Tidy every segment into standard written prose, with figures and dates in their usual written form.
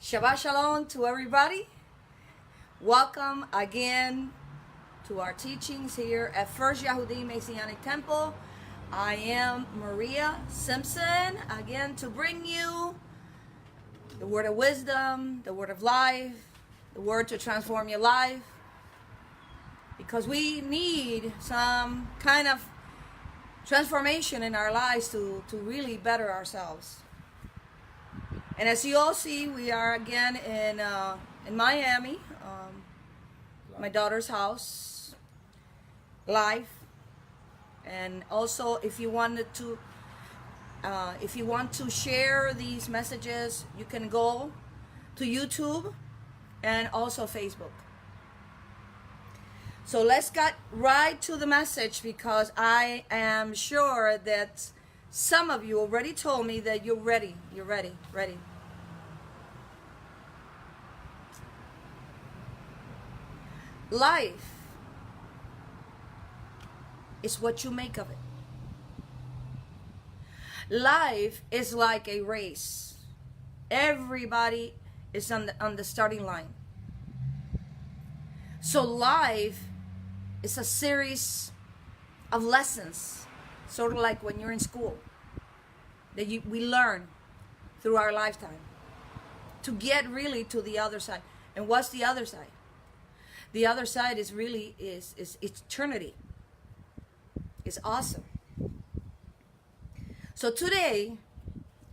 Shabbat Shalom to everybody. Welcome again to our teachings here at First Yahudin Messianic Temple. I am Maria Simpson, again to bring you the word of wisdom, the word of life, the word to transform your life. Because we need some kind of transformation in our lives to really better ourselves. And as you all see, we are again in Miami, my daughter's house, live. And also, if you want to share these messages, you can go to YouTube and also Facebook. So let's get right to the message, because I am sure that some of you already told me that you're ready. You're ready. Life is what you make of it. Life is like a race. Everybody is on the starting line. So life is a series of lessons, sort of like when you're in school, that we learn through our lifetime to get really to the other side. And what's the other side? The other side is really is eternity. It's awesome. So today,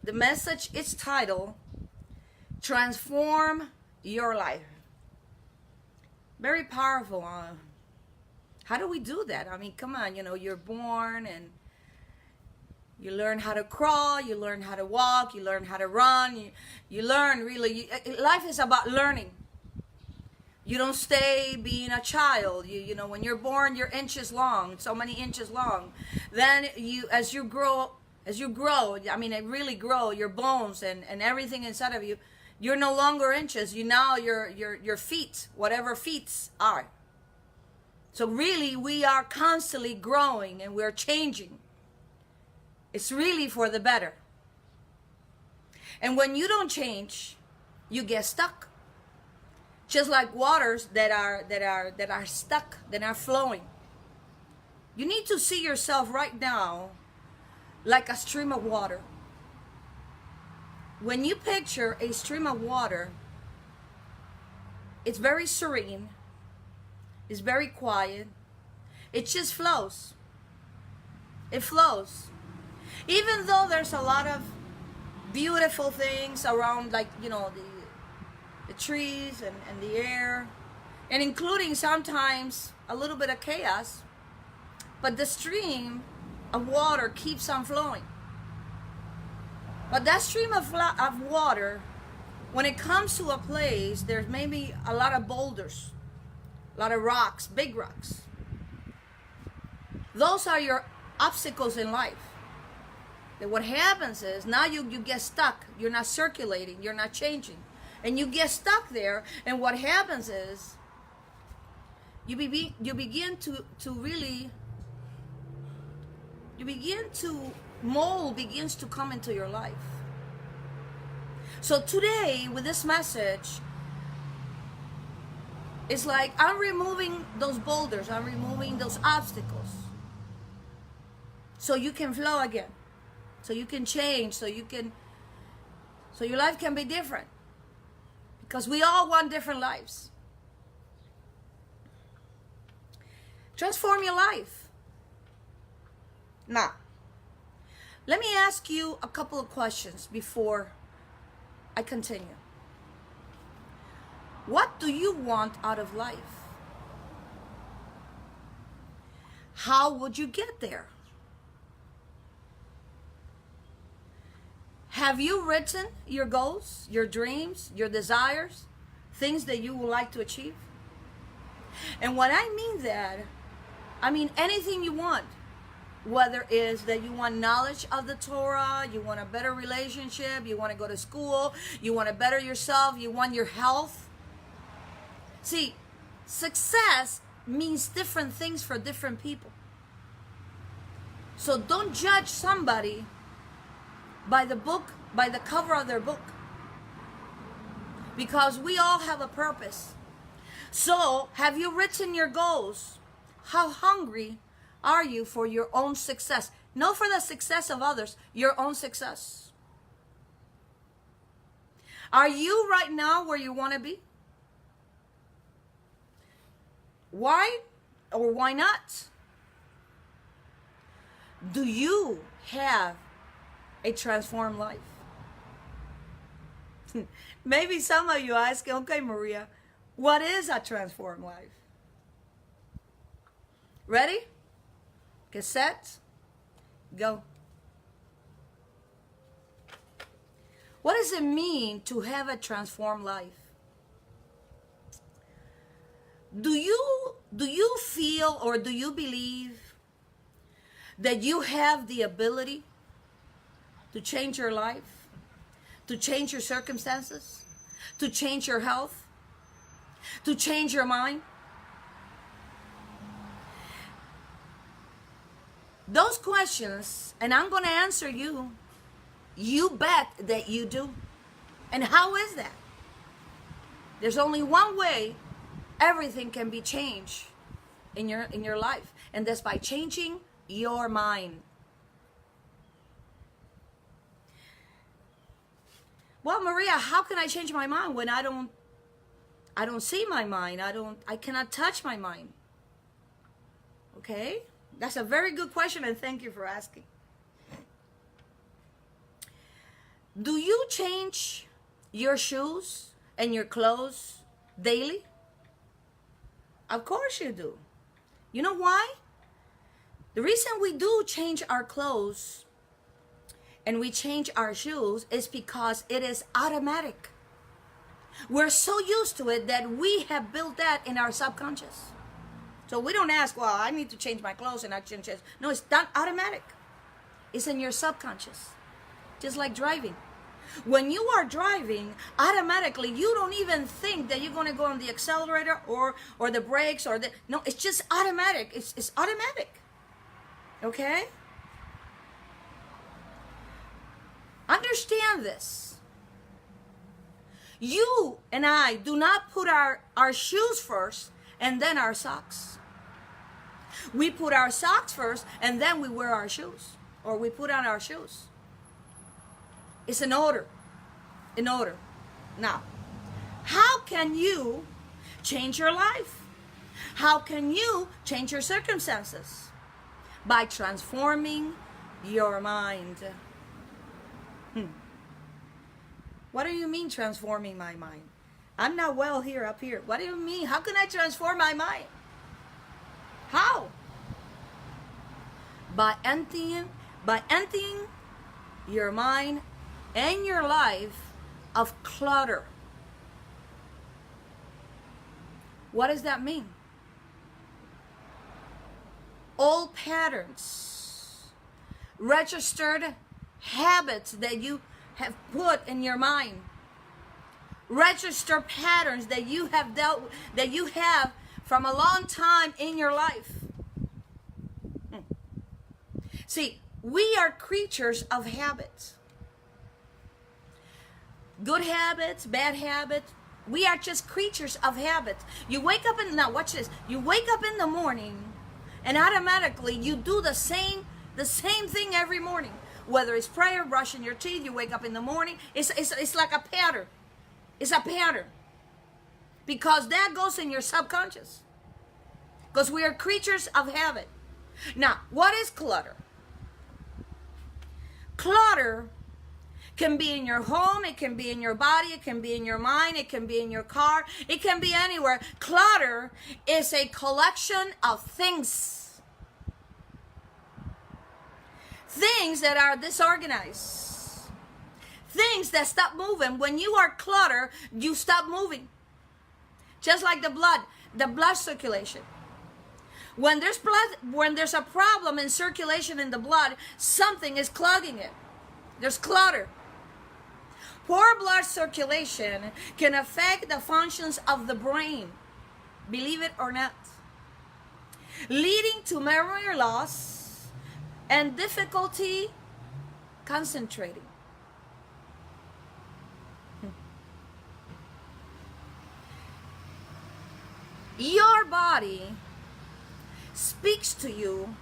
the message is titled, Transform Your Life. Very powerful. How do we do that? I mean, come on, you're born and you learn how to crawl, you learn how to walk, you learn how to run, you learn really. Life is about learning. You don't stay being a child. You know, when you're born, you're inches long, so many inches long. Then as you grow, I mean, it really grow, your bones and everything inside of you, you're no longer inches. Your feet, whatever feet are. So really, we are constantly growing and we're changing. It's really for the better. And when you don't change, you get stuck. Just like waters that are stuck, that are flowing. You need to see yourself right now like a stream of water. When you picture a stream of water, it's very serene, it's very quiet, it just flows. It flows. Even though there's a lot of beautiful things around, like, the trees and the air, and including sometimes a little bit of chaos, but the stream of water keeps on flowing. But that stream of water, when it comes to a place, there's maybe a lot of boulders, a lot of rocks, big rocks. Those are your obstacles in life. That what happens is now you get stuck. You're not circulating. You're not changing. And you get stuck there, and what happens is you begin to mold begins to come into your life. So today, with this message, it's like I'm removing those boulders, I'm removing those obstacles, so you can flow again, so you can change, so your life can be different. Because we all want different lives. Transform your life. Now, let me ask you a couple of questions before I continue. What do you want out of life? How would you get there? Have you written your goals, your dreams, your desires, things that you would like to achieve? And when I mean that, I mean anything you want. Whether it is that you want knowledge of the Torah, you want a better relationship, you want to go to school, you want to better yourself, you want your health. See, success means different things for different people. So don't judge somebody by the book, by the cover of their book. because we all have a purpose. So, have you written your goals? How hungry are you for your own success? Not for the success of others, your own success. Are you right now where you want to be? Why or why not? Do you have a transformed life? Maybe some of you ask, okay, Maria, what is a transformed life? Ready? Get set. Go. What does it mean to have a transformed life? Do you feel or do you believe that you have the ability to change your life, to change your circumstances, to change your health, to change your mind? Those questions, and I'm going to answer you. You bet that you do. And how is that? There's only one way everything can be changed in your life, and that's by changing your mind. Well, Maria, how can I change my mind when I don't see my mind? I cannot touch my mind. Okay? That's a very good question, and thank you for asking. Do you change your shoes and your clothes daily? Of course you do. You know why? The reason we do change our clothes and we change our shoes is because it is automatic. We're so used to it that we have built that in our subconscious. So we don't ask, well, I need to change my clothes and I change it. No, it's done automatic. It's in your subconscious. Just like driving. When you are driving, automatically you don't even think that you're going to go on the accelerator or the brakes or the, no, it's just automatic. It's automatic. Okay? Understand this. You and I do not put our shoes first and then our socks. We put our socks first and then we wear our shoes, or we put on our shoes. It's an order. In order. Now, how can you change your life? How can you change your circumstances? By transforming your mind. What do you mean transforming my mind? I'm not well here up here. What do you mean? How can I transform my mind? How? By emptying your mind and your life of clutter. What does that mean? Old patterns, registered habits that you have put in your mind, registered patterns that you have from a long time in your life. See, we are creatures of habits. Good habits, bad habits. We are just creatures of habits. You wake up now watch this. You wake up in the morning and automatically you do the same thing every morning. Whether it's prayer, brushing your teeth, you wake up in the morning. It's like a pattern. It's a pattern. Because that goes in your subconscious. Because we are creatures of habit. Now, what is clutter? Clutter can be in your home, it can be in your body, it can be in your mind, it can be in your car, it can be anywhere. Clutter is a collection of things. Things that are disorganized. Things that stop moving. When you are cluttered, you stop moving. Just like the blood circulation. When there's a problem in circulation in the blood, something is clogging it. There's clutter. Poor blood circulation can affect the functions of the brain, believe it or not, leading to memory loss and difficulty concentrating. body speaks to you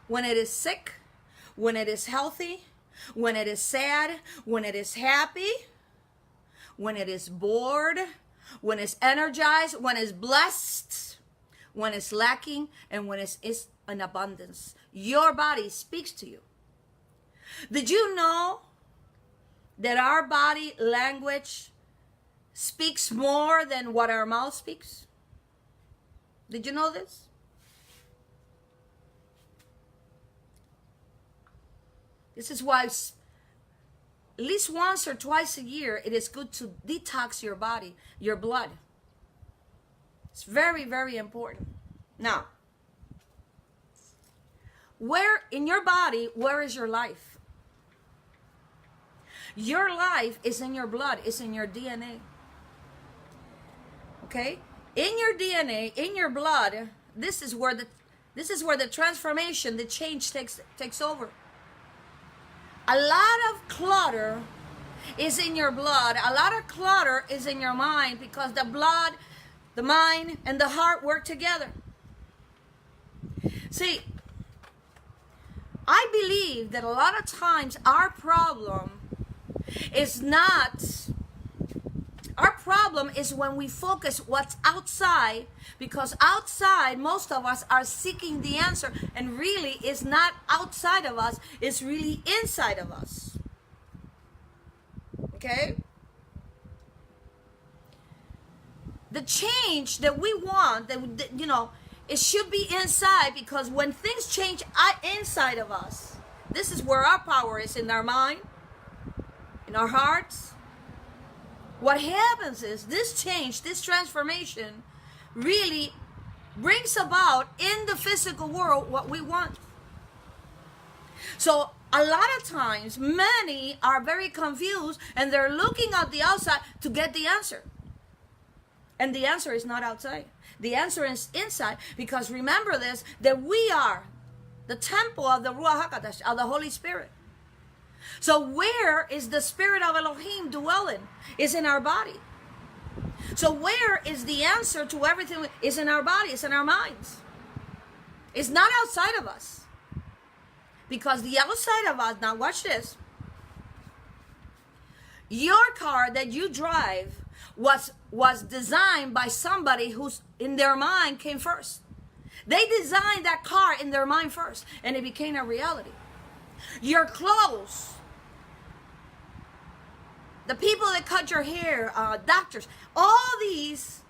when it is sick, when it is healthy, when it is sad, when it is happy, when it is bored, when it's energized, when it's blessed, when it's lacking, and when it's in abundance. Your body speaks to you. Did you know that our body language speaks more than what our mouth speaks? Did you know this? This is why at least once or twice a year, it is good to detox your body, your blood. It's very, very important. Now, where in your body, where is your life? Your life is in your blood, it's in your DNA. Okay? In your DNA, in your blood, this is where the transformation, the change takes over. A lot of clutter is in your blood. A lot of clutter is in your mind because the blood, the mind, and the heart work together. See, I believe that a lot of times our problem is when we focus what's outside, because outside most of us are seeking the answer, and really it's not outside of us, it's really inside of us. Okay? The change that we want, it should be inside, because when things change inside of us, this is where our power is, in our mind, in our hearts. What happens is this change, this transformation really brings about in the physical world what we want. So a lot of times, many are very confused and they're looking at the outside to get the answer. And the answer is not outside. The answer is inside, because remember this, that we are the temple of the Ruach HaKodesh, of the Holy Spirit. So where is the Spirit of Elohim dwelling? Is in our body. So where is the answer to everything? Is in our body, it's in our minds. It's not outside of us. Because the outside of us, now watch this. Your car that you drive was designed by somebody who's in their mind came first. They designed that car in their mind first, and it became a reality. Your clothes, the people that cut your hair, doctors, all these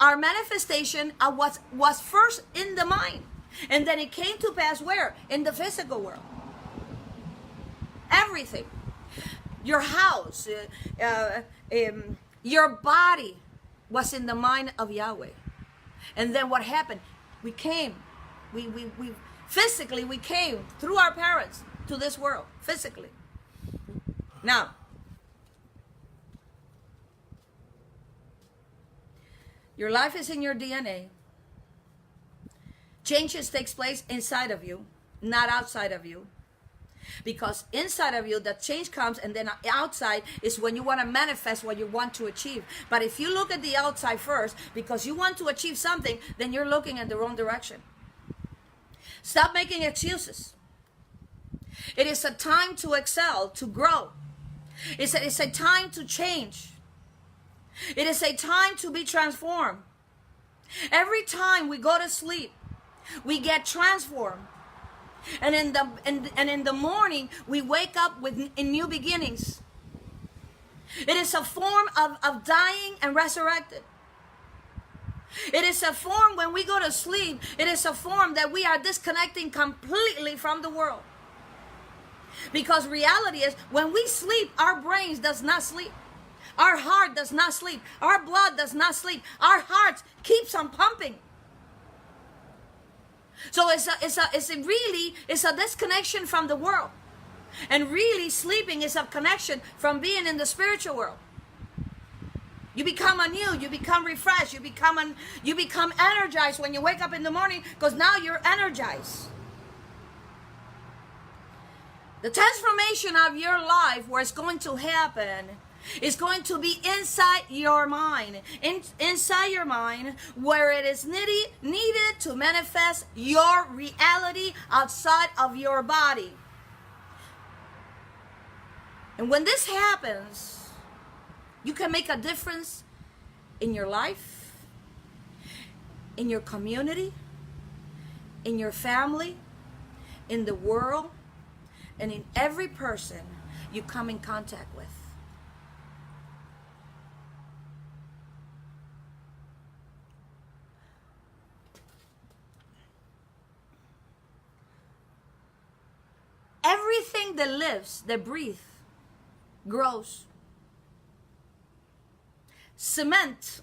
are manifestation of what was first in the mind. And then it came to pass where? In the physical world. Everything. Your house, your body was in the mind of Yahweh. And then what happened? We came. Physically, we came through our parents to this world, physically. Now, your life is in your DNA. Changes takes place inside of you, not outside of you. Because inside of you, the change comes, and then outside is when you want to manifest what you want to achieve. But if you look at the outside first, because you want to achieve something, then you're looking in the wrong direction. Stop making excuses. It is a time to excel, to grow. It's a time to change. It is a time to be transformed. Every time we go to sleep, we get transformed. And in the morning, we wake up in new beginnings. It is a form of dying and resurrected. It is a form when we go to sleep. It is a form that we are disconnecting completely from the world. Because reality is, when we sleep, our brains does not sleep. Our heart does not sleep. Our blood does not sleep. Our heart keeps on pumping. So it's a disconnection from the world. And really, sleeping is a connection from being in the spiritual world. You become anew, you become refreshed, you become energized when you wake up in the morning, because now you're energized. The transformation of your life, where it's going to happen, It's going to be inside your mind. Inside your mind, where it is needed to manifest your reality outside of your body. And when this happens, you can make a difference in your life, in your community, in your family, in the world, and in every person you come in contact with. Everything that lives, that breathes, grows. Cement,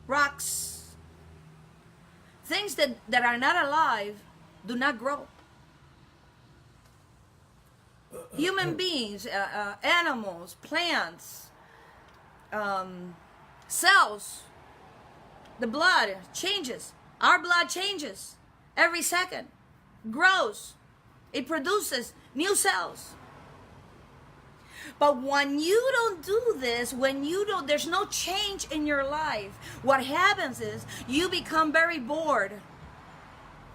rocks, things that are not alive do not grow. Human beings, animals, plants, cells, the blood changes. Our blood changes every second, grows. It produces new cells. But when you don't do this, there's no change in your life, what happens is you become very bored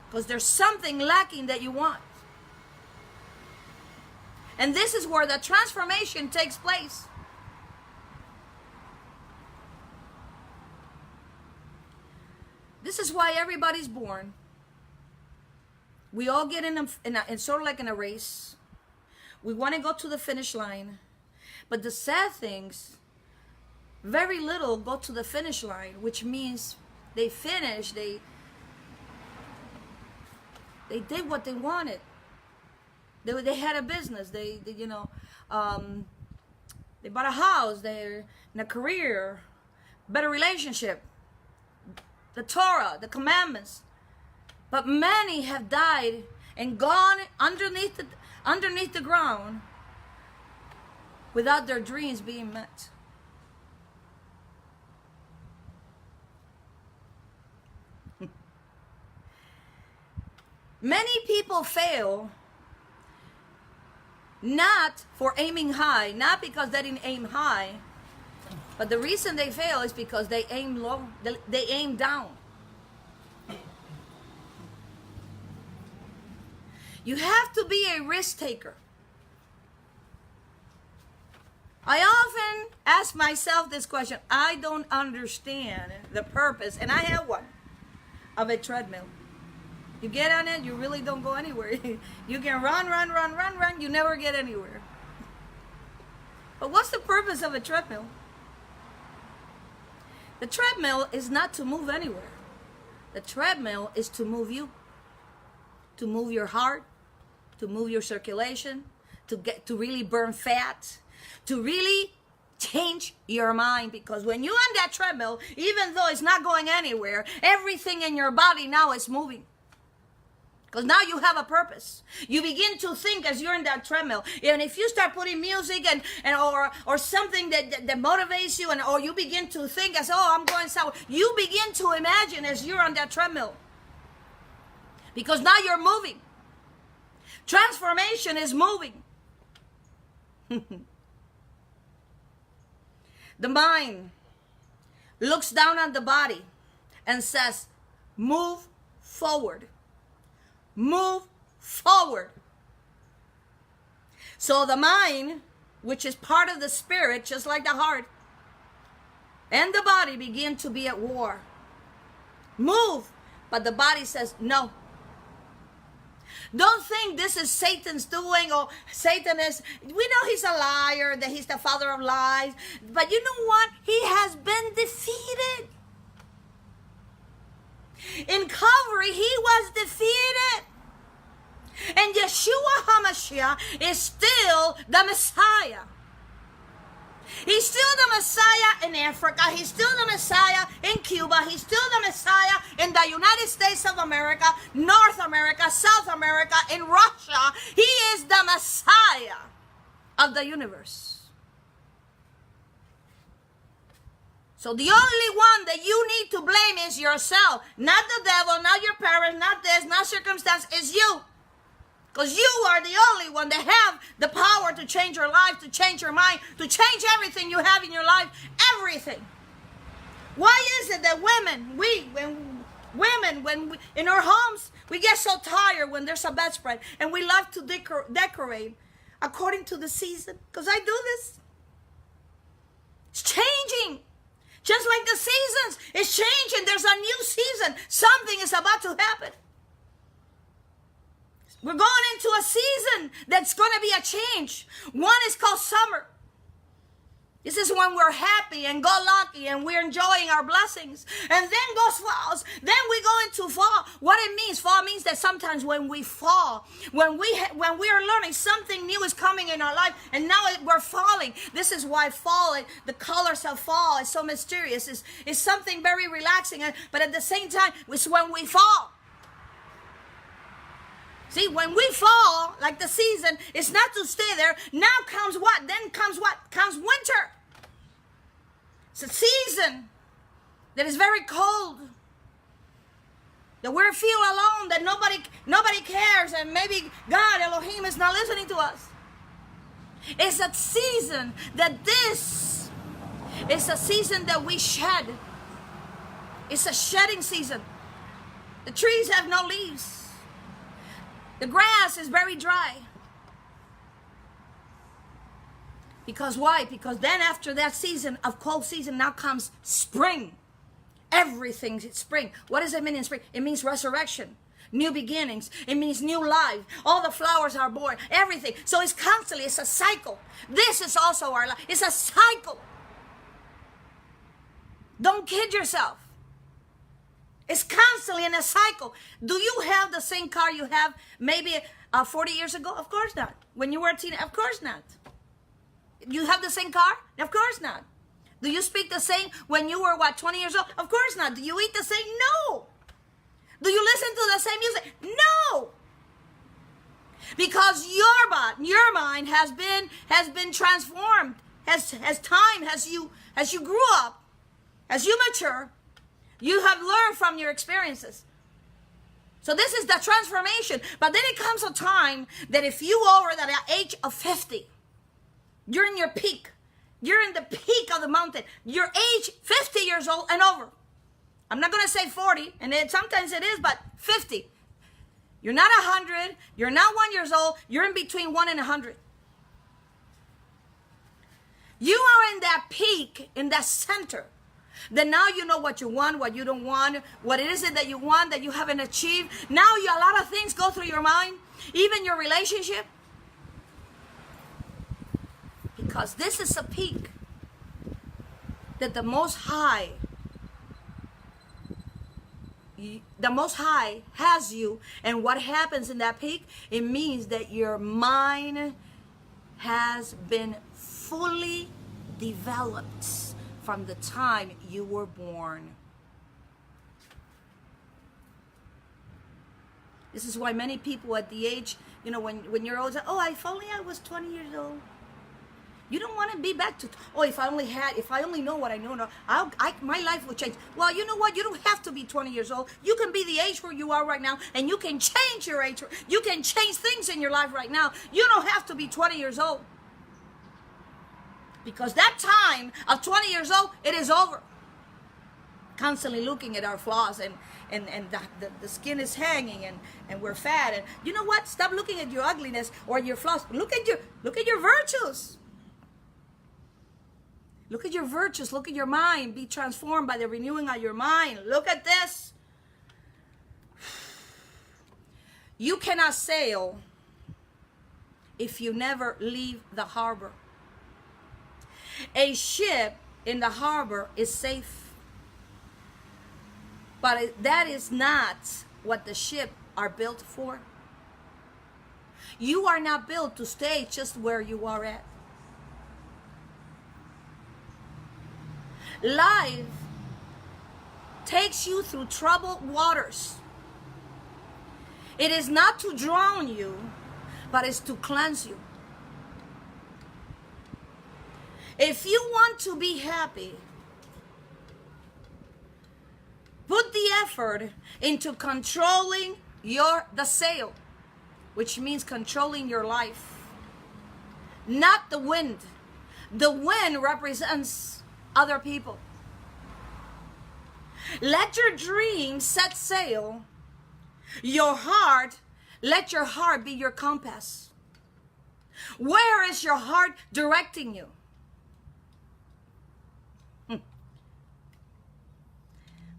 because there's something lacking that you want. And this is where the transformation takes place. This is why everybody's born. We all get in sort of like in a race. We want to go to the finish line. But the sad things, very little go to the finish line, which means they finish, they did what they wanted. They had a business, they bought a house, they're in a career, better relationship, the Torah, the commandments. But many have died and gone underneath the ground without their dreams being met. Many people fail not for aiming high, not because they didn't aim high, but the reason they fail is because they aim low, they aim down. You have to be a risk taker. I often ask myself this question. I don't understand the purpose, and I have one, of a treadmill. You get on it, you really don't go anywhere. You can run, you never get anywhere. But what's the purpose of a treadmill? The treadmill is not to move anywhere. The treadmill is to move you, to move your heart, to move your circulation, to really burn fat, to really change your mind. Because when you're on that treadmill, even though it's not going anywhere, everything in your body now is moving. Because now you have a purpose. You begin to think as you're in that treadmill. And if you start putting music or something that motivates you, or you begin to think as, oh, I'm going somewhere, you begin to imagine as you're on that treadmill. Because now you're moving. Transformation is moving. The mind looks down on the body and says, move forward. Move forward. So the mind, which is part of the spirit, just like the heart, and the body begin to be at war. Move. But the body says, no. Don't think this is Satan's doing, or Satan is, we know he's a liar, that he's the father of lies. But you know what? He has been defeated. In Calvary, he was defeated. And Yeshua HaMashiach is still the Messiah. He's still the Messiah in Africa. He's still the Messiah in Cuba. He's still the Messiah in the United States of America, North America, South America, in Russia. He is the Messiah of the universe. So the only one that you need to blame is yourself. Not the devil, not your parents, not this, not circumstance. It's you. Because you are the only one that have the power to change your life, to change your mind, to change everything you have in your life. Everything. Why is it that women, when we, in our homes, we get so tired when there's a bedspread and we love to decorate according to the season? Because I do this. It's changing. Just like the seasons, it's changing. There's a new season. Something is about to happen. We're going into a season that's going to be a change. One is called summer. This is when we're happy and go lucky and we're enjoying our blessings. And then goes fall. Then we go into fall. What it means, fall means that sometimes when we fall, when we are learning, something new is coming in our life, and now we're falling. This is why fall, the colors of fall is so mysterious. It's something very relaxing, but at the same time, it's when we fall. See, when we fall, like the season, it's not to stay there. Now comes what? Then comes what? Comes winter. It's a season that is very cold. That we feel alone, that nobody cares, and maybe God, Elohim, is not listening to us. It's a season that this is a season that we shed. It's a shedding season. The trees have no leaves. The grass is very dry. Because why? Because then after that season of cold season, now comes spring. Everything's spring. What does it mean in spring? It means resurrection, new beginnings. It means new life. All the flowers are born, everything. So it's constantly, it's a cycle. This is also our life. It's a cycle. Don't kid yourself. It's constantly in a cycle. Do you have the same car you have maybe 40 years ago? Of course not. When you were a teenager? Of course not. You have the same car? Of course not. Do you speak the same when you were, 20 years old? Of course not. Do you eat the same? No. Do you listen to the same music? No. Because your mind has been transformed as you grew up, as you mature. You have learned from your experiences. So this is the transformation. But then it comes a time that if you over that age of 50, you're in your peak. You're in the peak of the mountain. You're age 50 years old and over. I'm not going to say 40, and sometimes it is, but 50. You're not 100. You're not 1 year old. You're in between 1 and 100. You are in that peak, in that center. Then now you know what you want, what you don't want, what it is that you want that you haven't achieved. Now a lot of things go through your mind, even your relationship. Because this is a peak that the Most High has you. And what happens in that peak? It means that your mind has been fully developed from the time you were born. This is why many people at the age, when you're old, say, oh, if only I was 20 years old. You don't want to be back to, if I only know what I know now, my life would change. Well, you know what? You don't have to be 20 years old. You can be the age where you are right now, and you can change your age. You can change things in your life right now. You don't have to be 20 years old. Because that time of 20 years old, it is over. Constantly looking at our flaws and the skin is hanging and we're fat. And you know what? Stop looking at your ugliness or your flaws. Look at your virtues. Look at your virtues. Look at your mind. Be transformed by the renewing of your mind. Look at this. You cannot sail if you never leave the harbor. A ship in the harbor is safe. But that is not what the ship are built for. You are not built to stay just where you are at. Life takes you through troubled waters. It is not to drown you, but it's to cleanse you. If you want to be happy, put the effort into controlling the sail, which means controlling your life. not the wind. The wind represents other people. Let your dreams set sail. Your heart, let your heart be your compass. Where is your heart directing you?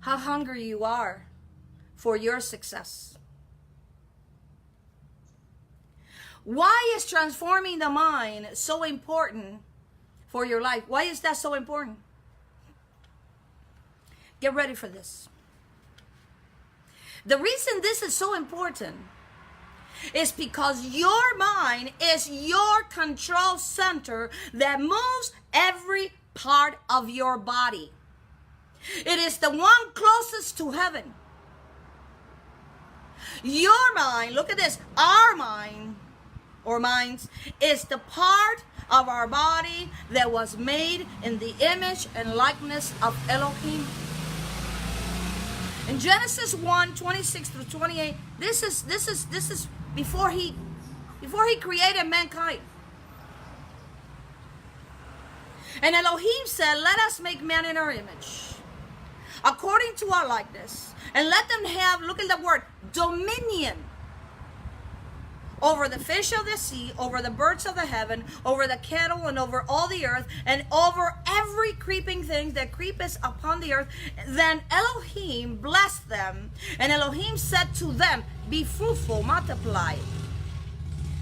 How hungry you are for your success. Why is transforming the mind so important for your life? Why is that so important? Get ready for this. The reason this is so important is because your mind is your control center that moves every part of your body. It is the one closest to heaven. Your mind, look at this, our mind or minds is the part of our body that was made in the image and likeness of Elohim. In Genesis 1:26-28, this is before he created mankind. And Elohim said, let us make man in our image, according to our likeness, and let them have, look at the word, dominion over the fish of the sea, over the birds of the heaven, over the cattle, and over all the earth, and over every creeping thing that creepeth upon the earth. Then Elohim blessed them, and Elohim said to them, be fruitful, multiply,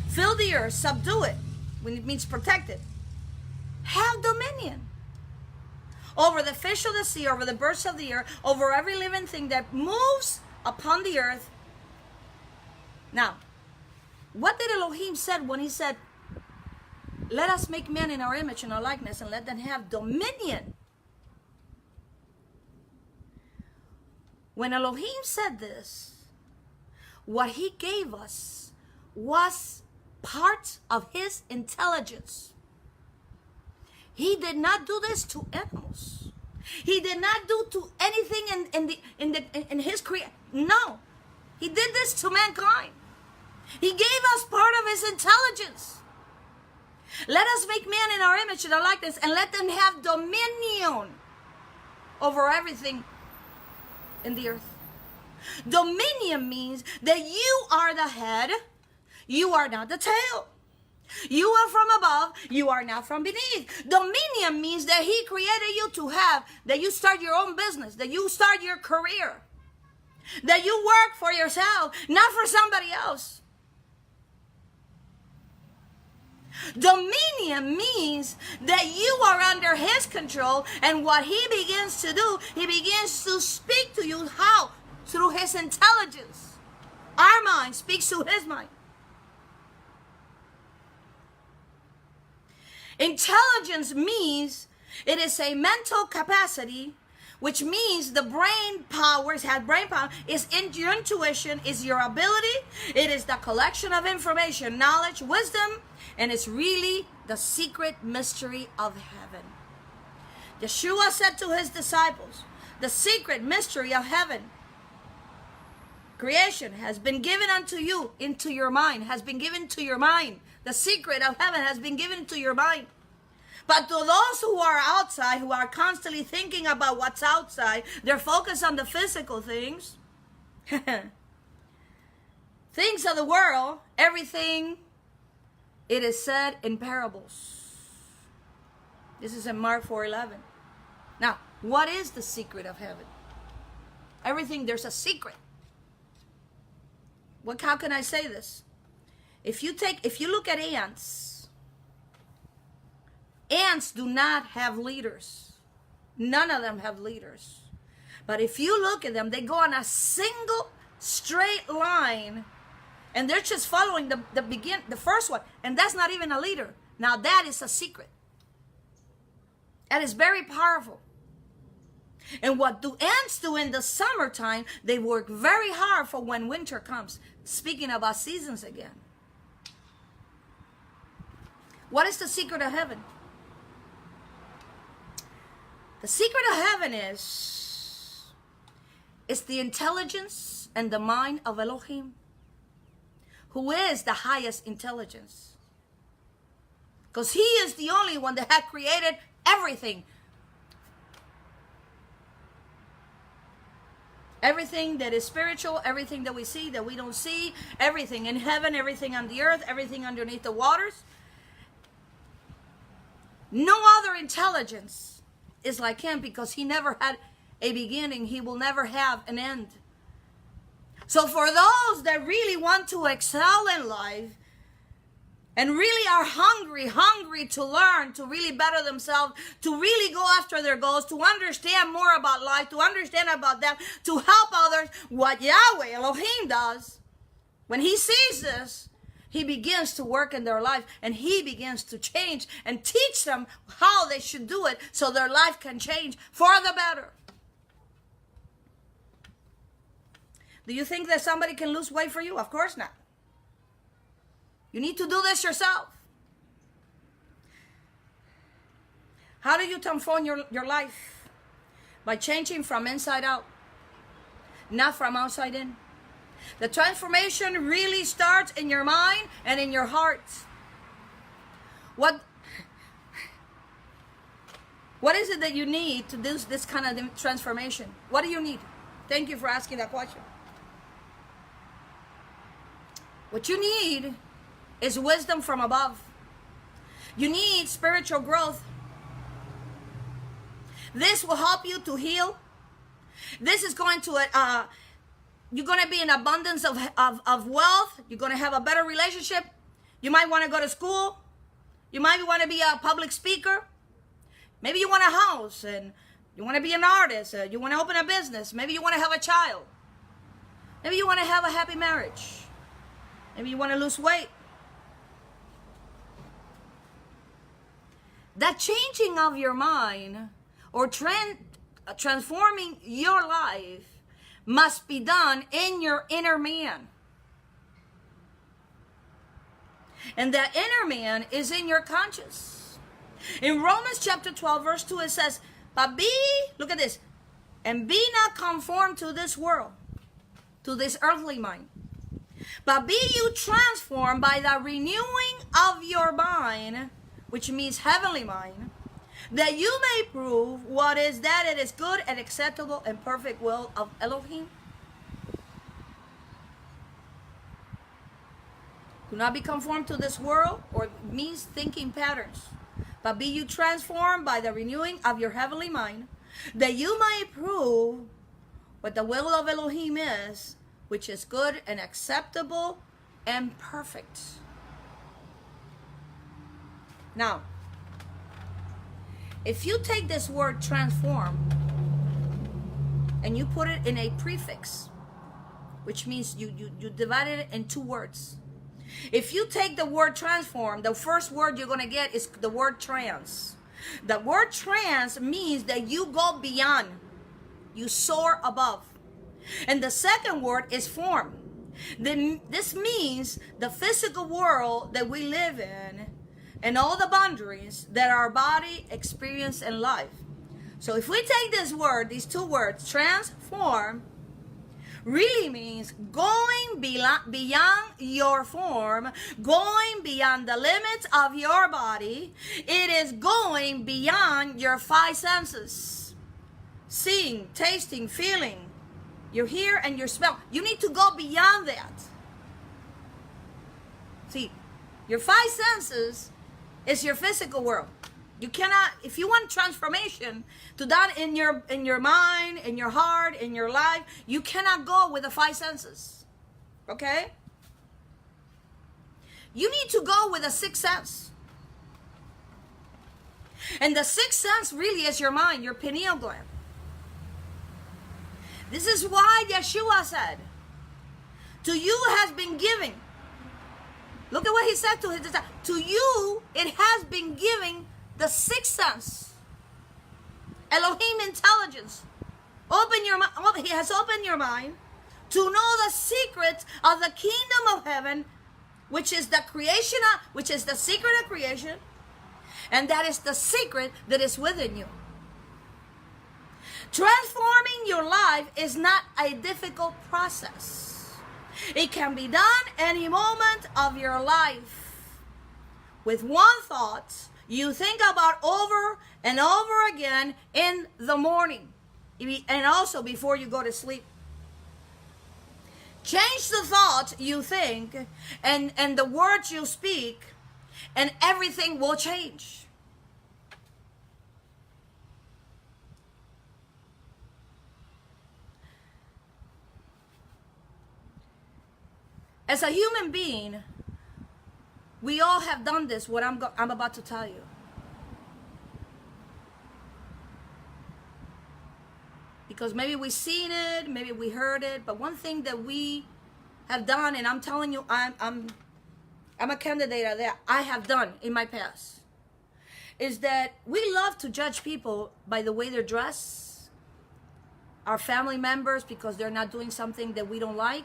fill the earth, subdue it, when it means protect it, have dominion over the fish of the sea, over the birds of the air, over every living thing that moves upon the earth. Now, what did Elohim said when he said, let us make man in our image and our likeness and let them have dominion? When Elohim said this, what he gave us was part of his intelligence. He did not do this to animals. He did not do to anything in his creation. No, he did this to mankind. He gave us part of his intelligence. Let us make man in our image and our likeness, and let them have dominion over everything in the earth. Dominion means that you are the head, you are not the tail. You are from above, you are not from beneath. Dominion means that he created you to have, that you start your own business, that you start your career, that you work for yourself, not for somebody else. Dominion means that you are under his control, and what he begins to do, he begins to speak to you. How? Through his intelligence. Our mind speaks to his mind. Intelligence means it is a mental capacity, which means the brain powers, is in your intuition, is your ability. It is the collection of information, knowledge, wisdom, and it's really the secret mystery of heaven. Yeshua said to his disciples, the secret mystery of heaven, creation, has been given unto you into your mind, has been given to your mind. The secret of heaven has been given to your mind. But to those who are outside, who are constantly thinking about what's outside, they're focused on the physical things. Things of the world, everything, it is said in parables. This is in Mark 4:11. Now, what is the secret of heaven? Everything, there's a secret. How can I say this? If you look at ants do not have leaders. None of them have leaders. But if you look at them, they go on a single straight line, and they're just following the first one, and that's not even a leader. Now that is a secret. That is very powerful. And what do ants do in the summertime? They work very hard for when winter comes. Speaking about seasons again. What is the secret of heaven? The secret of heaven is the intelligence and the mind of Elohim, who is the highest intelligence. Because he is the only one that had created everything. Everything that is spiritual, everything that we see, that we don't see, everything in heaven, everything on the earth, everything underneath the waters. No other intelligence is like him, because he never had a beginning. He will never have an end. So for those that really want to excel in life, and really are hungry to learn, to really better themselves, to really go after their goals, to understand more about life, to understand about them, to help others, what Yahweh Elohim does, when he sees this, he begins to work in their life, and he begins to change and teach them how they should do it so their life can change for the better. Do you think that somebody can lose weight for you? Of course not. You need to do this yourself. How do you transform your life? By changing from inside out, not from outside in. The transformation really starts in your mind and in your heart. What is it that you need to do this kind of transformation? What do you need? Thank you for asking that question. What you need is wisdom from above. You need spiritual growth. This will help you to heal. This is going to, you're going to be in abundance of wealth. You're going to have a better relationship. You might want to go to school. You might want to be a public speaker. Maybe you want a house and you want to be an artist. You want to open a business. Maybe you want to have a child. Maybe you want to have a happy marriage. Maybe you want to lose weight. That changing of your mind or transforming your life must be done in your inner man. And that inner man is in your conscience. In Romans chapter 12 verse 2 it says, but look at this, and be not conformed to this world, to this earthly mind, but be you transformed by the renewing of your mind, which means heavenly mind, that you may prove what is that it is good and acceptable and perfect will of Elohim. Do not be conformed to this world, or means thinking patterns, but be you transformed by the renewing of your heavenly mind, that you may prove what the will of Elohim is, which is good and acceptable and perfect. Now, if you take this word transform and you put it in a prefix, which means you divided it in two words. If you take the word transform, the first word you're going to get is the word trans. The word trans means that you go beyond, you soar above. And the second word is form. This means the physical world that we live in and all the boundaries that our body experience in life. So if we take this word, these two words, transform, really means going beyond your form, going beyond the limits of your body. It is going beyond your five senses. Seeing, tasting, feeling, your hear and your smell. You need to go beyond that. See, your five senses is your physical world. You cannot, if you want transformation to done in your mind, in your heart, in your life, you cannot go with the five senses. Okay? You need to go with the sixth sense. And the sixth sense really is your mind, your pineal gland. This is why Yeshua said, to you has been given. Look at what he said to his disciples. To you it has been given the sixth sense. Elohim intelligence. Open your mind. He has opened your mind to know the secrets of the kingdom of heaven, which is the creation, which is the secret of creation, and that is the secret that is within you. Transforming your life is not a difficult process. It can be done any moment of your life. with one thought you think about over and over again in the morning and also before you go to sleep. Change the thoughts you think and the words you speak, and everything will change. As a human being, we all have done this, what I'm about to tell you. Because maybe we've seen it, maybe we heard it, but one thing that we have done, and I'm telling you, I'm a candidate of that, I have done in my past, is that we love to judge people by the way they're dressed, our family members because they're not doing something that we don't like.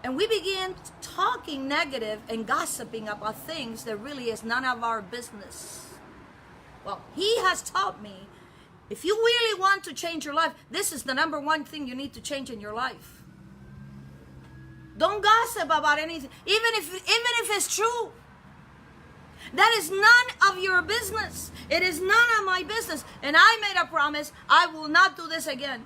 And we begin talking negative and gossiping about things that really is none of our business. Well, he has taught me, if you really want to change your life, this is the number one thing you need to change in your life. Don't gossip about anything, even if it's true. That is none of your business. It is none of my business. And I made a promise, I will not do this again.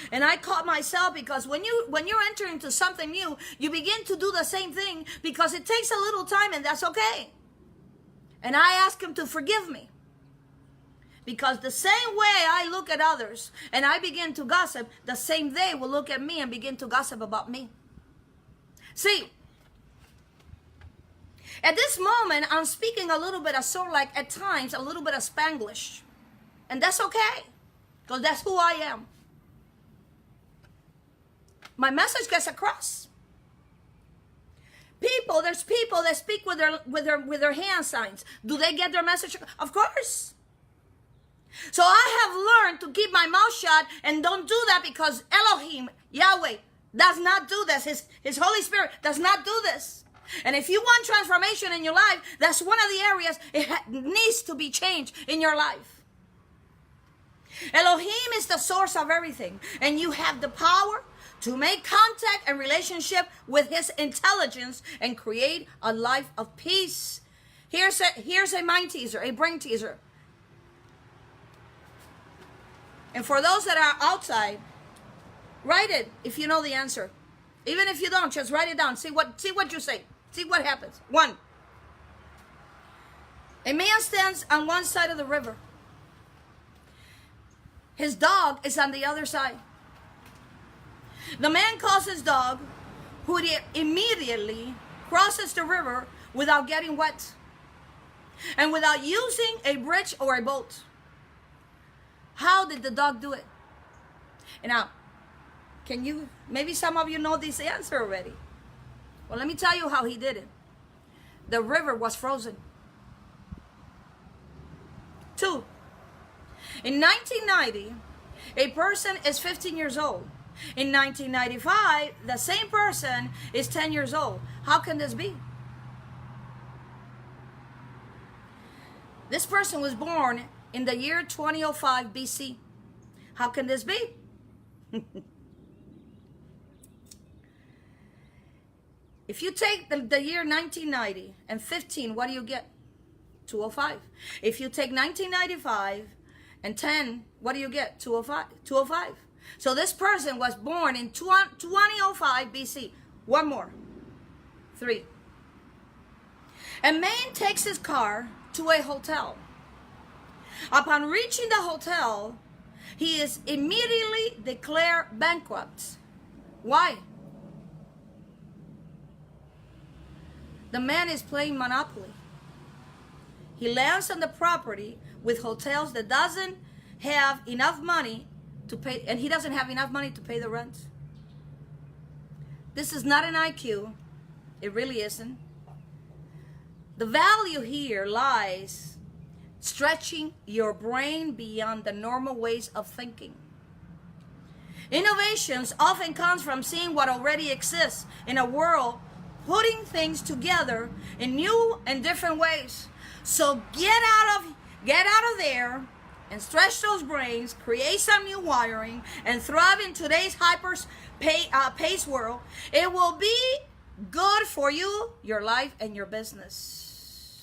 And I caught myself, because when you're entering into something new, you begin to do the same thing because it takes a little time, and that's okay. And I ask him to forgive me, because the same way I look at others and I begin to gossip, the same they will look at me and begin to gossip about me. See, at this moment, I'm speaking a little bit of sort of like at times a little bit of Spanglish, and that's okay, because that's who I am. My message gets across. There's people that speak with their hand signs. Do they get their message? Of course. So I have learned to keep my mouth shut and don't do that, because Elohim, Yahweh, does not do this. His Holy Spirit does not do this. And if you want transformation in your life, that's one of the areas it needs to be changed in your life. Elohim is the source of everything, and you have the power to make contact and relationship with his intelligence and create a life of peace. Here's a mind teaser, a brain teaser. And for those that are outside, write it if you know the answer. Even if you don't, just write it down. See what you say. See what happens. 1. A man stands on one side of the river. His dog is on the other side. The man calls his dog, who immediately crosses the river without getting wet and without using a bridge or a boat. How did the dog do it? And now, maybe some of you know this answer already. Well, let me tell you how he did it. The river was frozen. 2. In 1990, a person is 15 years old. In 1995, the same person is 10 years old. How can this be? This person was born in the year 2005 BC. How can this be? If you take the year 1990 and 15, what do you get? 205. If you take 1995 and 10, what do you get? 205. 205. So this person was born in 2005 BC. One more. 3. A man takes his car to a hotel. Upon reaching the hotel, he is immediately declared bankrupt. Why? The man is playing Monopoly. He lands on the property with hotels that doesn't have enough money to pay, and he doesn't have enough money to pay the rent. This is not an IQ. It really isn't. The value here lies stretching your brain beyond the normal ways of thinking. Innovations often comes from seeing what already exists in a world, putting things together in new and different ways. So get out of there and stretch those brains, create some new wiring, and thrive in today's pace world. It will be good for you, your life, and your business.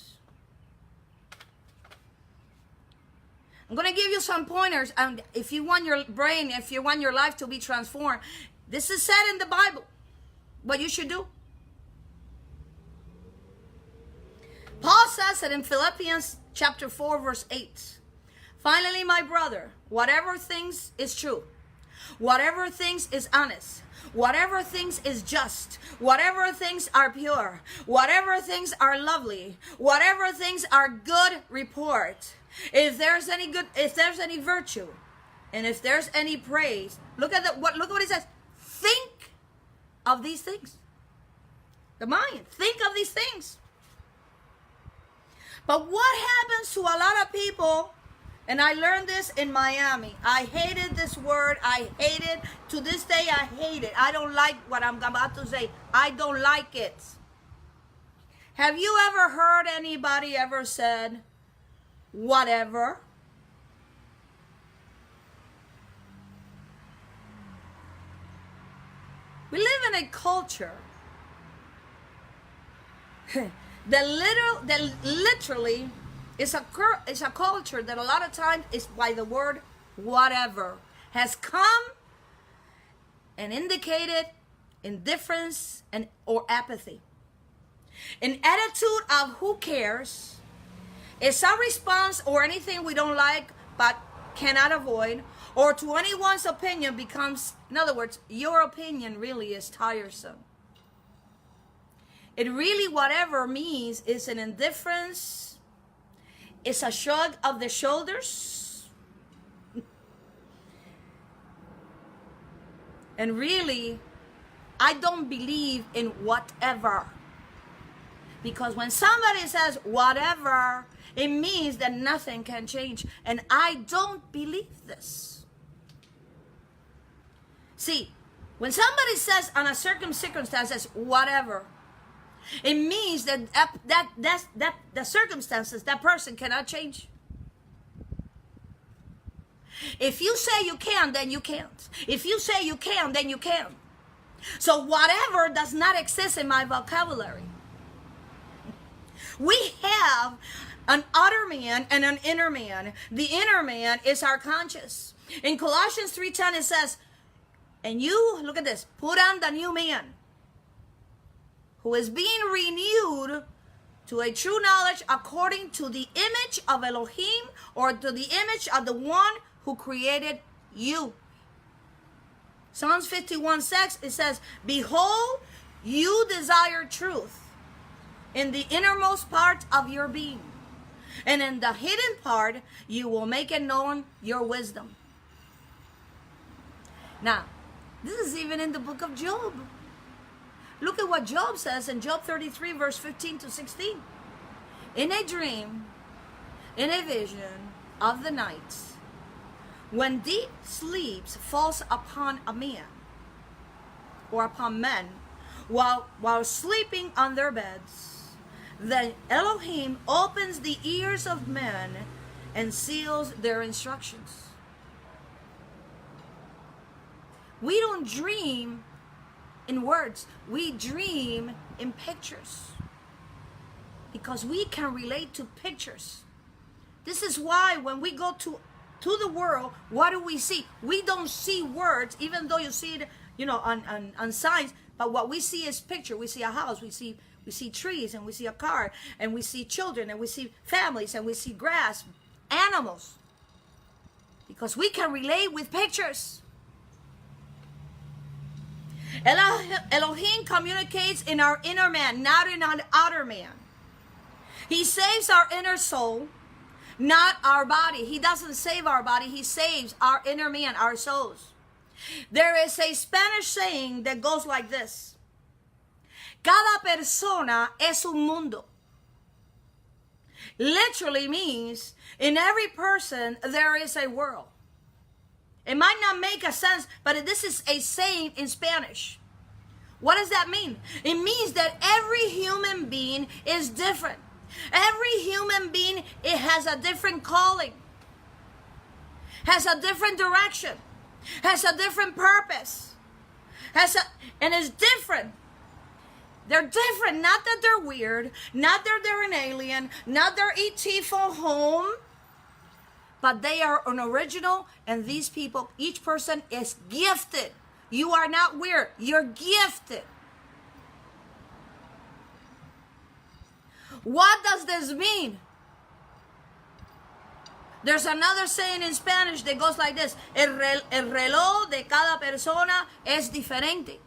I'm going to give you some pointers. And if you want your brain, if you want your life to be transformed, this is said in the Bible, what you should do. Paul says it in Philippians chapter 4, verse 8. Finally, my brother, whatever things is true, whatever things is honest, whatever things is just, whatever things are pure, whatever things are lovely, whatever things are good report, if there's any virtue, and if there's any praise, look at what it says. Think of these things. The mind, think of these things. But what happens to a lot of people, and I learned this in Miami. I hated this word. I hate it. To this day, I hate it. I don't like what I'm about to say. I don't like it. Have you ever heard anybody ever said, whatever? We live in a culture that literally is a culture that a lot of times is by the word whatever has come and indicated indifference or apathy. An attitude of who cares is some response or anything we don't like but cannot avoid, or to anyone's opinion becomes, in other words, your opinion really is tiresome. It really, whatever means, is an indifference, it's a shrug of the shoulders, and really, I don't believe in whatever. Because when somebody says whatever, it means that nothing can change. And I don't believe this. See, when somebody says on a certain circumstances, whatever, it means that the circumstances, that person cannot change. If you say you can, then you can't. If you say you can, then you can. So whatever does not exist in my vocabulary. We have an outer man and an inner man. The inner man is our conscience. In Colossians 3:10 it says, and you, look at this, put on the new man, who is being renewed to a true knowledge according to the image of Elohim, or to the image of the one who created you. Psalms 51:6, it says, behold, you desire truth in the innermost part of your being, and in the hidden part you will make it known your wisdom. Now, this is even in the book of Job. Look at what Job says in Job 33, verse 15 to 16. In a dream, in a vision of the night, when deep sleep falls upon a man, or upon men, while sleeping on their beds, then Elohim opens the ears of men and seals their instructions. We don't dream in words. We dream in pictures. Because we can relate to pictures. This is why when we go to the world, what do we see? We don't see words, even though you see it, on signs. But what we see is picture. We see a house. We see trees, and we see a car, and we see children, and we see families, and we see grass, animals. Because we can relate with pictures. Elohim communicates in our inner man, not in our outer man. He saves our inner soul, not our body. He doesn't save our body. He saves our inner man, our souls. There is a Spanish saying that goes like this. Cada persona es un mundo. Literally means in every person there is a world. It might not make a sense, but this is a saying in Spanish. What does that mean? It means that every human being is different. Every human being, it has a different calling, has a different direction, has a different purpose, and is different. They're different. Not that they're weird, not that they're an alien, not they're ET from home. but they are an original, and these people, each person is gifted. You are not weird. You're gifted. What does this mean? There's another saying in Spanish that goes like this: el reloj de cada persona es diferente.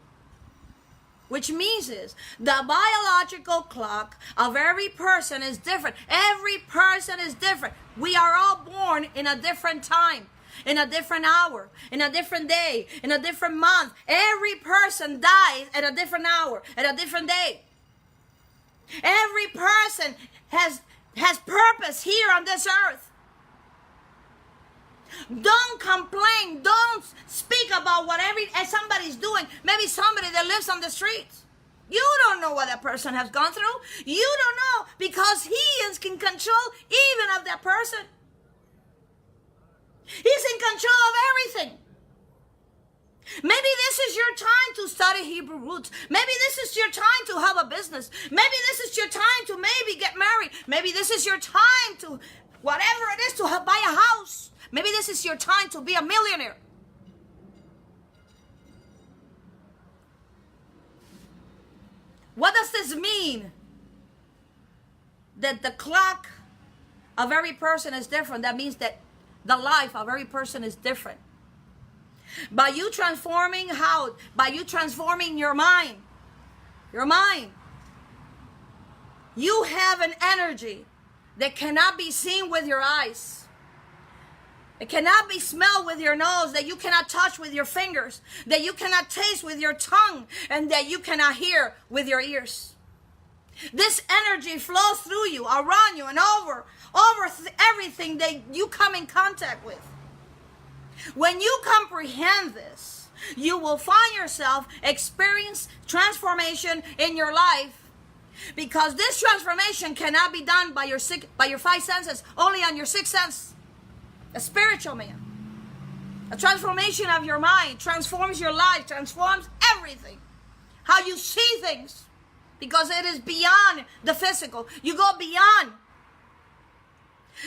Which means is the biological clock of every person is different. Every person is different. We are all born in a different time, in a different hour, in a different day, in a different month. Every person dies at a different hour, at a different day. Every person has purpose here on this earth. Don't complain. Don't speak about what somebody's doing. Maybe somebody that lives on the streets. You don't know what that person has gone through. You don't know, because he is in control even of that person. He's in control of everything. Maybe this is your time to study Hebrew roots. Maybe this is your time to have a business. Maybe this is your time to maybe get married. Maybe this is your time to, whatever it is, to buy a house. Maybe this is your time to be a millionaire. What does this mean? That the clock of every person is different. That means that the life of every person is different. By you transforming how? By you transforming your mind. Your mind. You have an energy that cannot be seen with your eyes. It cannot be smelled with your nose, that you cannot touch with your fingers, that you cannot taste with your tongue, and that you cannot hear with your ears. This energy flows through you, around you, and over everything that you come in contact with. When you comprehend this, you will find yourself experience transformation in your life, because this transformation cannot be done by your five senses, only on your sixth sense. A spiritual man. A transformation of your mind transforms your life, transforms everything. How you see things. Because it is beyond the physical. You go beyond.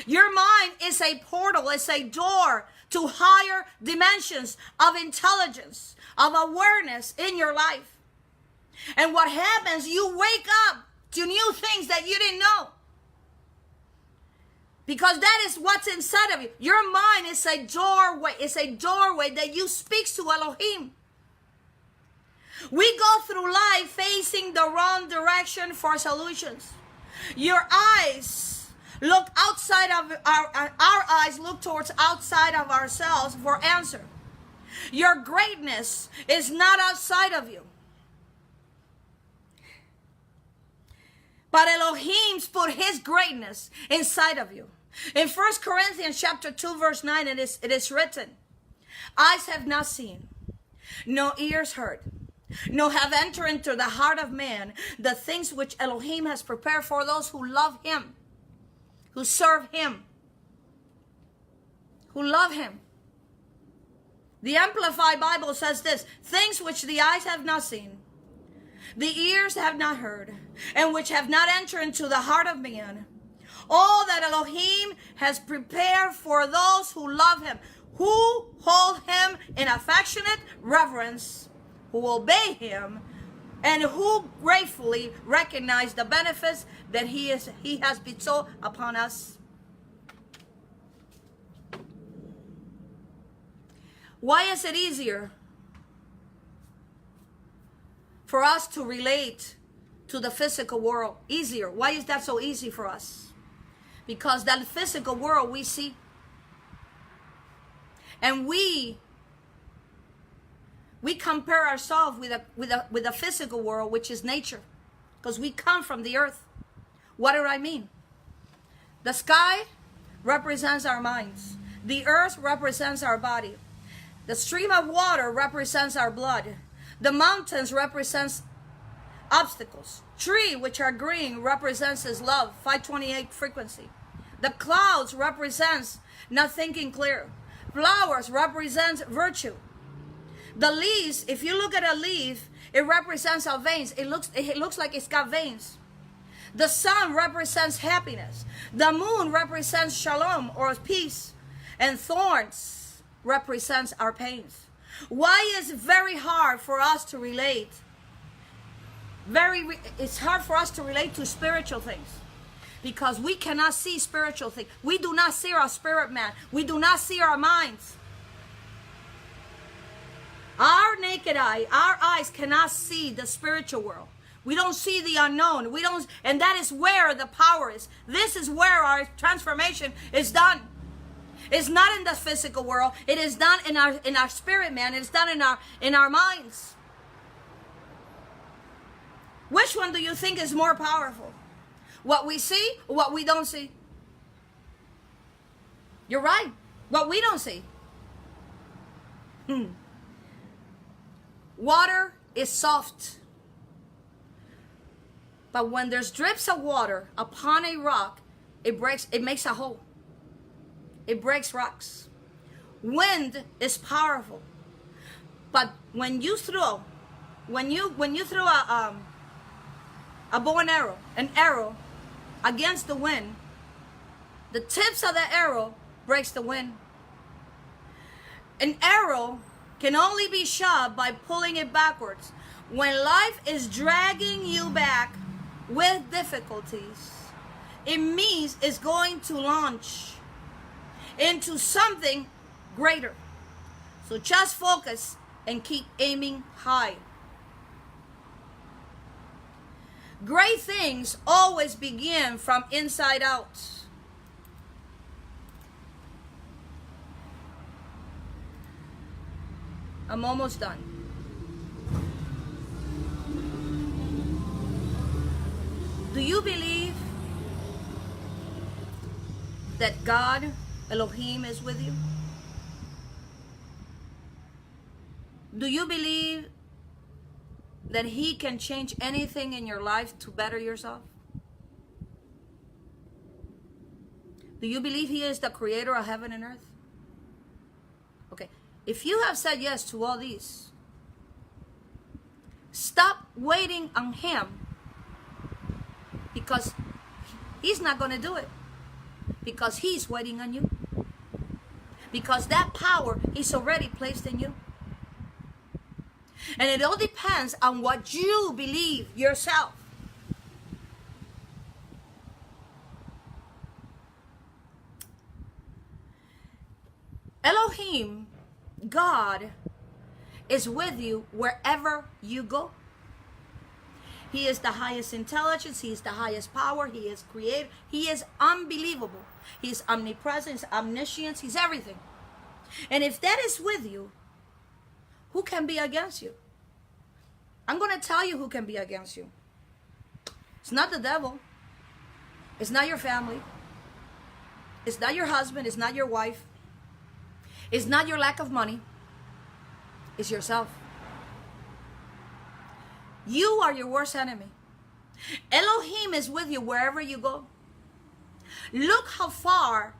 Your mind is a portal, it's a door to higher dimensions of intelligence, of awareness in your life. And what happens, you wake up to new things that you didn't know. Because that is what's inside of you. Your mind is a doorway. It's a doorway that you speak to Elohim. We go through life facing the wrong direction for solutions. Your eyes look outside of our eyes look towards outside of ourselves for answer. Your greatness is not outside of you. But Elohim's put his greatness inside of you. In 1 Corinthians chapter 2 verse 9 it is written, eyes have not seen, no ears heard, no have entered into the heart of man the things which Elohim has prepared for those who love him, who serve him, who love him. The Amplified Bible says this, things which the eyes have not seen, the ears have not heard, and which have not entered into the heart of man, all that Elohim has prepared for those who love him, who hold him in affectionate reverence, who obey him, and who gratefully recognize the benefits that he has bestowed upon us. Why is it easier for us to relate to the physical world? Easier. Why is that so easy for us? Because that physical world we see. And we compare ourselves with a physical world, which is nature. Because we come from the earth. What do I mean? The sky represents our minds. The earth represents our body. The stream of water represents our blood. The mountains represents obstacles. Tree, which are green, represents his love, 528 frequency. The clouds represents not thinking clear. Flowers represents virtue. The leaves, if you look at a leaf, it represents our veins. It looks like it's got veins. The sun represents happiness. The moon represents shalom or peace. And thorns represents our pains. Why is it very hard for us to relate? It's hard for us to relate to spiritual things. Because we cannot see spiritual things. We do not see our spirit man. We do not see our minds. Our naked eye, our eyes cannot see the spiritual world. We don't see the unknown. And that is where the power is. This is where our transformation is done. It's not in the physical world. It is done in our spirit man. It's done in our minds. Which one do you think is more powerful? What we see or what we don't see? You're right. What we don't see. Water is soft. But when there's drips of water upon a rock, it makes a hole. It breaks rocks. Wind is powerful. But when you throw a bow and arrow, an arrow against the wind, the tips of the arrow breaks the wind. An arrow can only be shot by pulling it backwards. When life is dragging you back with difficulties, it means it's going to launch into something greater. So just focus and keep aiming high. Great things always begin from inside out. I'm almost done. Do you believe that God, Elohim, is with you? Do you believe that He can change anything in your life to better yourself? Do you believe He is the creator of heaven and earth? Okay. If you have said yes to all these, stop waiting on Him, because He's not going to do it. Because He's waiting on you. Because that power is already placed in you. And it all depends on what you believe yourself. Elohim, God, is with you wherever you go. He is the highest intelligence. He is the highest power. He is creator. He is unbelievable. He is omnipresent. He's omniscient. He's everything. And if that is with you, who can be against you? I'm going to tell you who can be against you. It's not the devil. It's not your family. It's not your husband. It's not your wife. It's not your lack of money. It's yourself. You are your worst enemy. Elohim is with you wherever you go. Look how far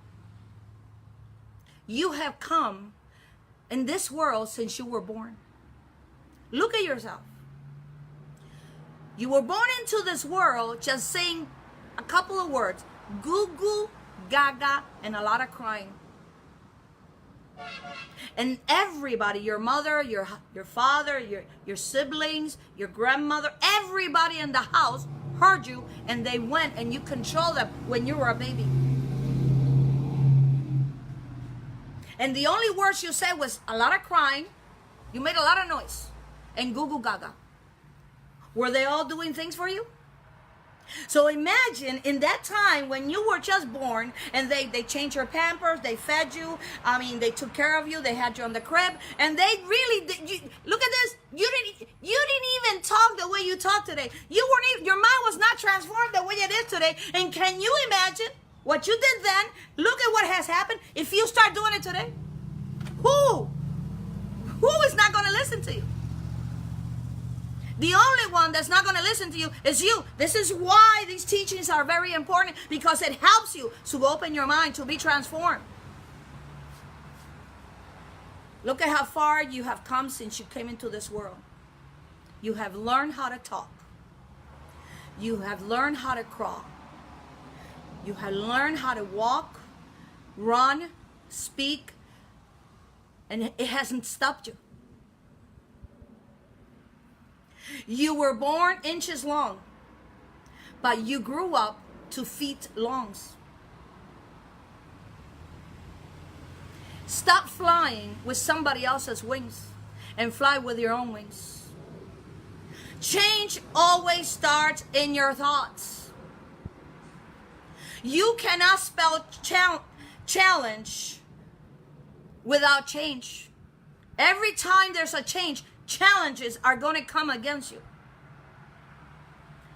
you have come in this world since you were born. Look at yourself. You were born into this world just saying a couple of words. Goo goo, gaga, and a lot of crying. And everybody, your mother, your father, your siblings, your grandmother, everybody in the house heard you, and they went and you controlled them when you were a baby. And the only words you said was a lot of crying. You made a lot of noise. And goo goo gaga. Were they all doing things for you? So imagine in that time when you were just born and they changed your pampers, they fed you, they took care of you, they had you on the crib, and they really look at this. You didn't even talk the way you talk today. Your mind was not transformed the way it is today. And can you imagine what you did then? Look at what has happened if you start doing it today. Who is not going to listen to you? The only one that's not going to listen to you is you. This is why these teachings are very important, because it helps you to open your mind, to be transformed. Look at how far you have come since you came into this world. You have learned how to talk. You have learned how to crawl. You have learned how to walk, run, speak, and it hasn't stopped you. You were born inches long, but you grew up to feet longs. Stop flying with somebody else's wings and fly with your own wings. Change always starts in your thoughts. You cannot spell challenge without change. Every time there's a change, challenges are going to come against you.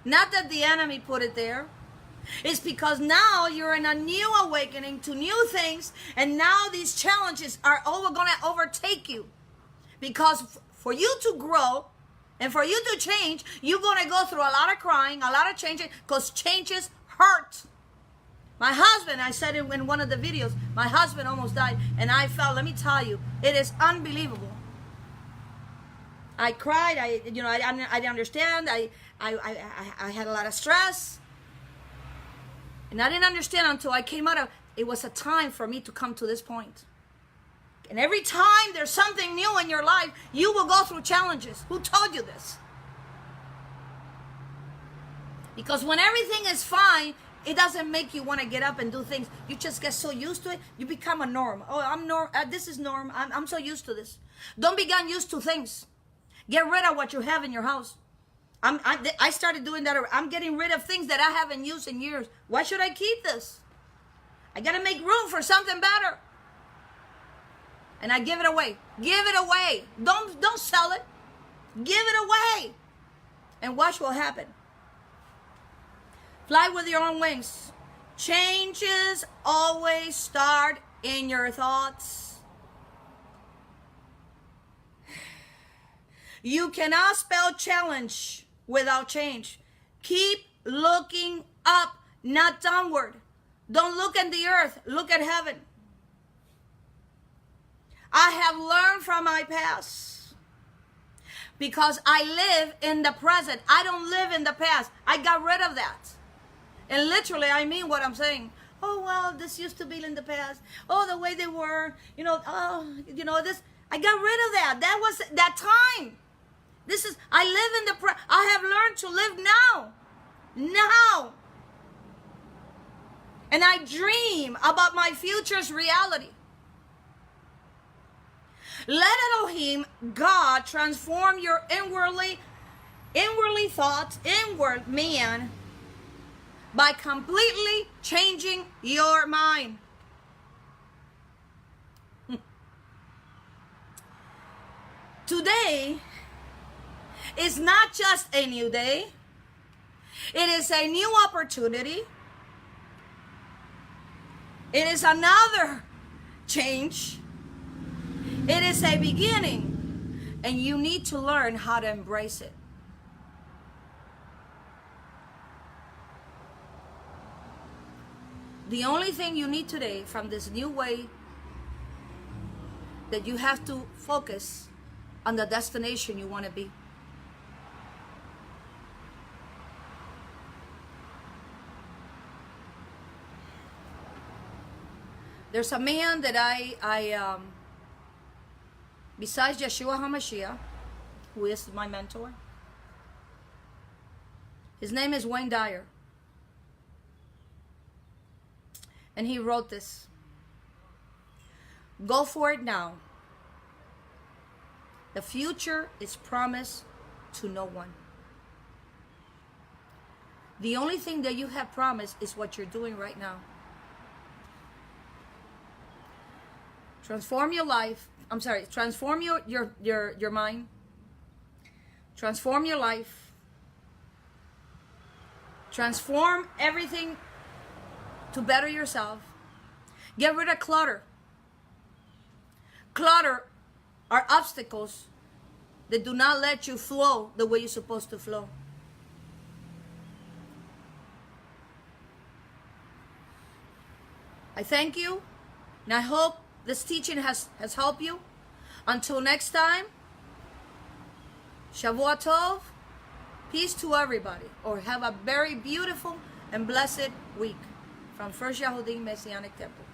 Not that the enemy put it there. It's because now you're in a new awakening to new things, and now these challenges are going to overtake you. Because for you to grow and for you to change, you're going to go through a lot of crying, a lot of changes, because changes hurt. My husband, I said it in one of the videos, my husband almost died, and I felt, let me tell you, it is unbelievable. I cried, I didn't understand, I had a lot of stress, and I didn't understand until I came out of, it was a time for me to come to this point. And every time there's something new in your life, you will go through challenges. Who told you this? Because when everything is fine, it doesn't make you want to get up and do things. You just get so used to it, you become a norm. Oh, this is norm. I'm so used to this. Don't become used to things. Get rid of what you have in your house. I started doing that. I'm getting rid of things that I haven't used in years. Why should I keep this? I got to make room for something better. And I give it away. Give it away. Don't sell it. Give it away. And watch what will happen. Fly with your own wings. Changes always start in your thoughts. You cannot spell challenge without change. Keep looking up, not downward. Don't look at the earth. Look at heaven. I have learned from my past because I live in the present. I don't live in the past. I got rid of that. And literally, I mean what I'm saying. Oh, well, this used to be in the past. Oh, the way they were, this. I got rid of that. That was that time. I live in the I have learned to live now. Now. And I dream about my future's reality. Let Elohim, God, transform your inwardly thoughts, inward man, by completely changing your mind. Today is not just a new day. It is a new opportunity. It is another change. It is a beginning, and you need to learn how to embrace it. The only thing you need today from this new way, that you have to focus on the destination you want to be. There's a man that I besides Yeshua HaMashiach, who is my mentor. His name is Wayne Dyer. And he wrote this. Go for it now. The future is promised to no one. The only thing that you have promised is what you're doing right now. Transform your life. Transform your mind. Transform your life. Transform everything to better yourself. Get rid of clutter. Clutter are obstacles that do not let you flow the way you're supposed to flow. I thank you, and I hope this teaching has helped you. Until next time, Shavua Tov, peace to everybody, or have a very beautiful and blessed week from First Yahudin Messianic Temple.